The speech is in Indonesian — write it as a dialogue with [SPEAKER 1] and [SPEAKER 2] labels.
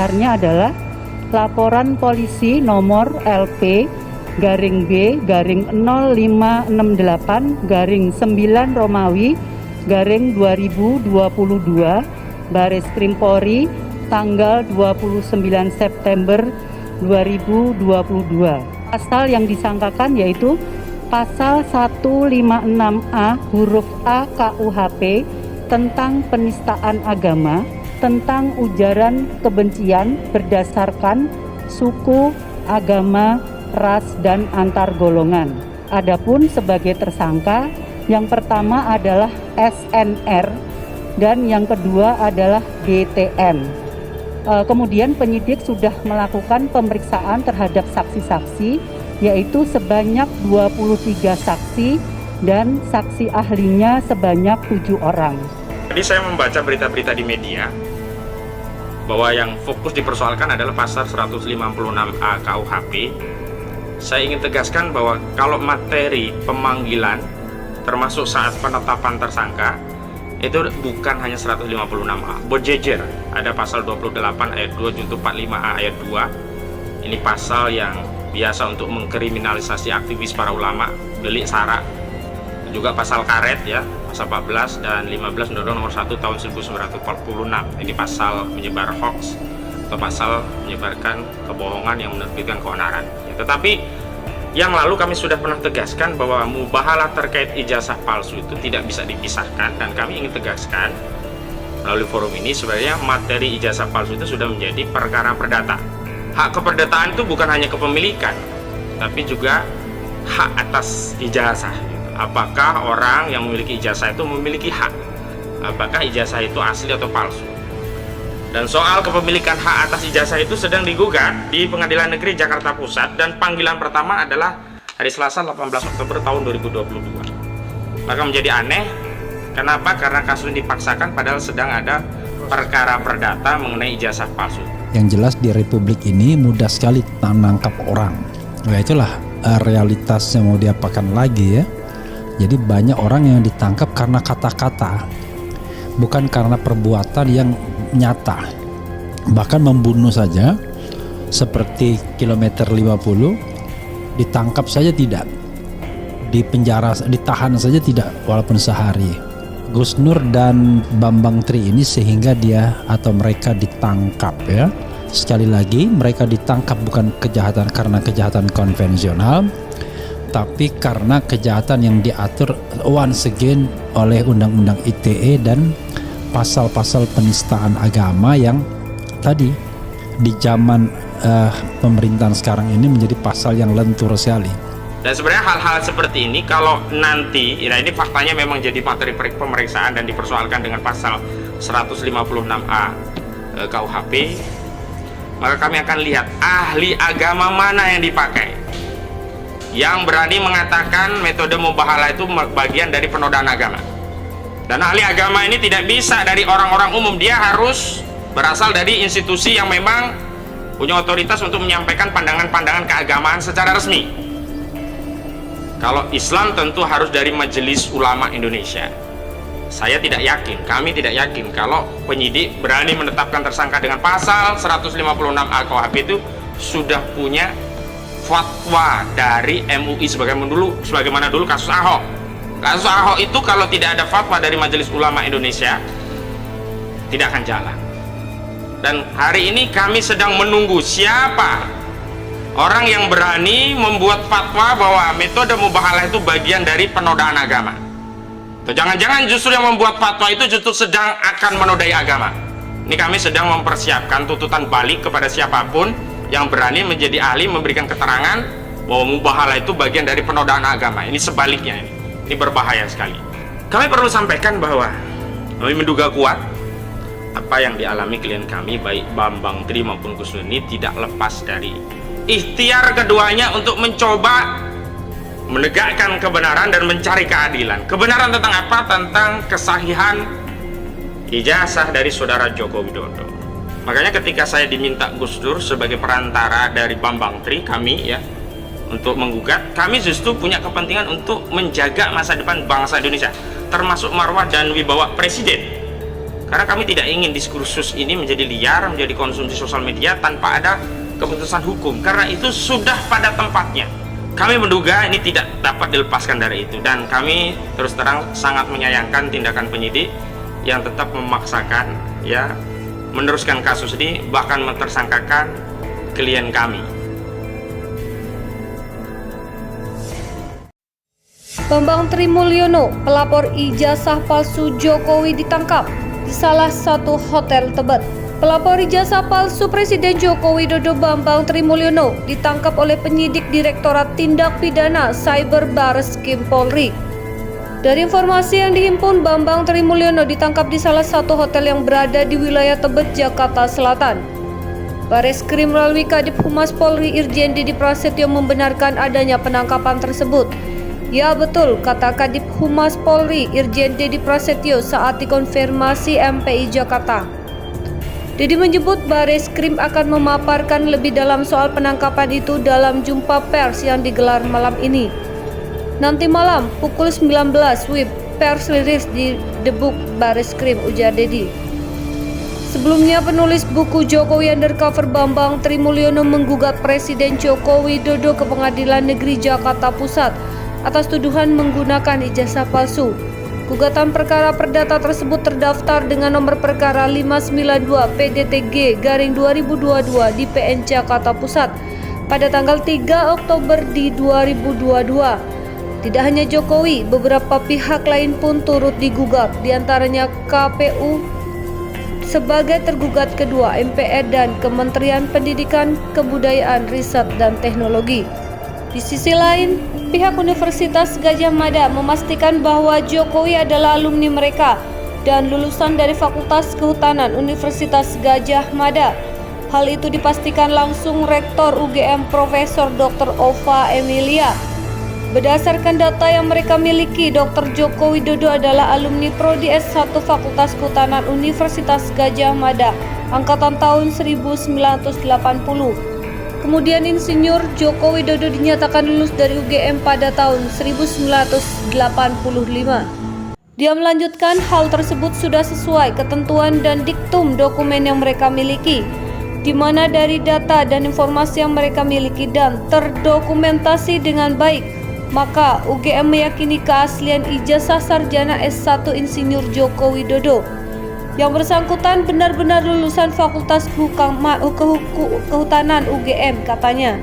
[SPEAKER 1] dasarnya adalah laporan polisi nomor LP garing B garing 0568 garing 9 Romawi garing 2022 Baris Krim Polri tanggal 29 September 2022. Pasal yang disangkakan yaitu Pasal 156A huruf A KUHP tentang penistaan agama, tentang ujaran kebencian berdasarkan suku, agama, ras, dan antar golongan. Adapun sebagai tersangka, yang pertama adalah SNR dan yang kedua adalah DTM. Kemudian penyidik sudah melakukan pemeriksaan terhadap saksi-saksi, yaitu sebanyak 23 saksi dan saksi ahlinya sebanyak 7 orang.
[SPEAKER 2] Jadi saya membaca berita-berita di media bahwa yang fokus dipersoalkan adalah pasal 156A KUHP. Saya ingin tegaskan bahwa kalau materi pemanggilan termasuk saat penetapan tersangka itu bukan hanya 156A, berjejer. Ada pasal 28 ayat 2 junto 45A ayat 2. Ini pasal yang biasa untuk mengkriminalisasi aktivis para ulama, delik sara. Juga pasal karet ya, pasal 14 dan 15 Undang-Undang Nomor 1 Tahun 1946. Ini pasal menyebar hoax atau pasal menyebarkan kebohongan yang menerbitkan keonaran. Ya, tetapi yang lalu kami sudah pernah tegaskan bahwa mubahalah terkait ijazah palsu itu tidak bisa dipisahkan, dan kami ingin tegaskan melalui forum ini sebenarnya materi ijazah palsu itu sudah menjadi perkara perdata. Hak keperdataan itu bukan hanya kepemilikan, tapi juga hak atas ijazah. Apakah orang yang memiliki ijazah itu memiliki hak? Apakah ijazah itu asli atau palsu? Dan soal kepemilikan hak atas ijazah itu sedang digugat di Pengadilan Negeri Jakarta Pusat, dan panggilan pertama adalah hari Selasa 18 Oktober tahun 2022. Maka menjadi aneh, kenapa? Karena kasus ini dipaksakan padahal sedang ada perkara perdata mengenai ijazah palsu.
[SPEAKER 3] Yang jelas di Republik ini mudah sekali menangkap orang. Ya itulah realitasnya, mau diapakan lagi ya. Jadi banyak orang yang ditangkap karena kata-kata, bukan karena perbuatan yang nyata. Bahkan membunuh saja, seperti kilometer 50, ditangkap saja tidak, di penjara, ditahan saja tidak, walaupun sehari. Gus Nur dan Bambang Tri ini sehingga dia atau mereka ditangkap ya. Sekali lagi, mereka ditangkap bukan kejahatan karena kejahatan konvensional, tapi karena kejahatan yang diatur once again oleh Undang-Undang ITE dan pasal-pasal penistaan agama yang tadi di zaman pemerintahan sekarang ini menjadi pasal yang lentur sekali.
[SPEAKER 2] Dan sebenarnya hal-hal seperti ini kalau nanti, nah ini faktanya memang jadi materi pemeriksaan dan dipersoalkan dengan pasal 156A KUHP, maka kami akan lihat ahli agama mana yang dipakai yang berani mengatakan metode mubahalah itu bagian dari penodaan agama. Dan ahli agama ini tidak bisa dari orang-orang umum, dia harus berasal dari institusi yang memang punya otoritas untuk menyampaikan pandangan-pandangan keagamaan secara resmi. Kalau Islam tentu harus dari Majelis Ulama Indonesia. Saya tidak yakin, kami tidak yakin kalau penyidik berani menetapkan tersangka dengan pasal 156A KUHP itu sudah punya fatwa dari MUI sebagaimana dulu kasus Ahok. Kasus Ahok itu kalau tidak ada fatwa dari Majelis Ulama Indonesia tidak akan jalan. Dan hari ini kami sedang menunggu siapa orang yang berani membuat fatwa bahwa metode mubahalah itu bagian dari penodaan agama. Atau jangan-jangan justru yang membuat fatwa itu justru sedang akan menodai agama. Ini kami sedang mempersiapkan tuntutan balik kepada siapapun yang berani menjadi ahli memberikan keterangan bahwa mubahalah itu bagian dari penodaan agama. Ini sebaliknya, ini berbahaya sekali. Kami perlu sampaikan bahwa kami menduga kuat apa yang dialami klien kami baik Bambang Tri maupun Gus Nur ini tidak lepas dari ikhtiar keduanya untuk mencoba menegakkan kebenaran dan mencari keadilan. Kebenaran tentang apa? Tentang kesahihan ijazah dari saudara Joko Widodo. Makanya ketika saya diminta Gus Dur sebagai perantara dari Bambang Tri, kami ya, untuk menggugat, kami justru punya kepentingan untuk menjaga masa depan bangsa Indonesia, termasuk marwah dan wibawa presiden. Karena kami tidak ingin diskursus ini menjadi liar, menjadi konsumsi sosial media tanpa ada keputusan hukum, karena itu sudah pada tempatnya. Kami menduga ini tidak dapat dilepaskan dari itu, dan kami terus terang sangat menyayangkan tindakan penyidik yang tetap memaksakan ya meneruskan kasus ini, bahkan mentersangkakan klien kami.
[SPEAKER 4] Bambang Trimulyono, pelapor ijazah palsu Jokowi ditangkap di salah satu hotel Tebet. Pelapor ijazah palsu Presiden Joko Widodo Bambang Trimulyono ditangkap oleh penyidik Direktorat Tindak Pidana Cyber Barreskrim Polri. Dari informasi yang dihimpun, Bambang Trimulyono ditangkap di salah satu hotel yang berada di wilayah Tebet, Jakarta Selatan. Barreskrim melalui Kadif Humas Polri Irjen Didi Prasetyo membenarkan adanya penangkapan tersebut. Ya betul, kata Kadif Humas Polri Irjen Didi Prasetyo saat dikonfirmasi MPI Jakarta. Didi menyebut Barreskrim akan memaparkan lebih dalam soal penangkapan itu dalam jumpa pers yang digelar malam ini. Nanti malam pukul 19 WIB pers rilis di The Book Barreskrim, ujar Didi. Sebelumnya penulis buku Jokowi Undercover Bambang Trimulyono menggugat Presiden Joko Widodo ke Pengadilan Negeri Jakarta Pusat atas tuduhan menggunakan ijazah palsu. Gugatan perkara perdata tersebut terdaftar dengan nomor perkara 592 PDTG/2022 di PN Jakarta Pusat pada tanggal 3 Oktober di 2022. Tidak hanya Jokowi, beberapa pihak lain pun turut digugat, diantaranya KPU sebagai tergugat kedua, MPR dan Kementerian Pendidikan, Kebudayaan, Riset, dan Teknologi. Di sisi lain, pihak Universitas Gadjah Mada memastikan bahwa Jokowi adalah alumni mereka dan lulusan dari Fakultas Kehutanan Universitas Gadjah Mada. Hal itu dipastikan langsung Rektor UGM Profesor Dr. Ova Emilia. Berdasarkan data yang mereka miliki, Dr. Joko Widodo adalah alumni Prodi S1 Fakultas Kehutanan Universitas Gadjah Mada angkatan tahun 1980. Kemudian Insinyur Joko Widodo dinyatakan lulus dari UGM pada tahun 1985. Dia melanjutkan hal tersebut sudah sesuai ketentuan dan diktum dokumen yang mereka miliki, di mana dari data dan informasi yang mereka miliki dan terdokumentasi dengan baik, maka UGM meyakini keaslian ijazah sarjana S1 Insinyur Joko Widodo. Yang bersangkutan benar-benar lulusan Fakultas Kehutanan UGM, katanya.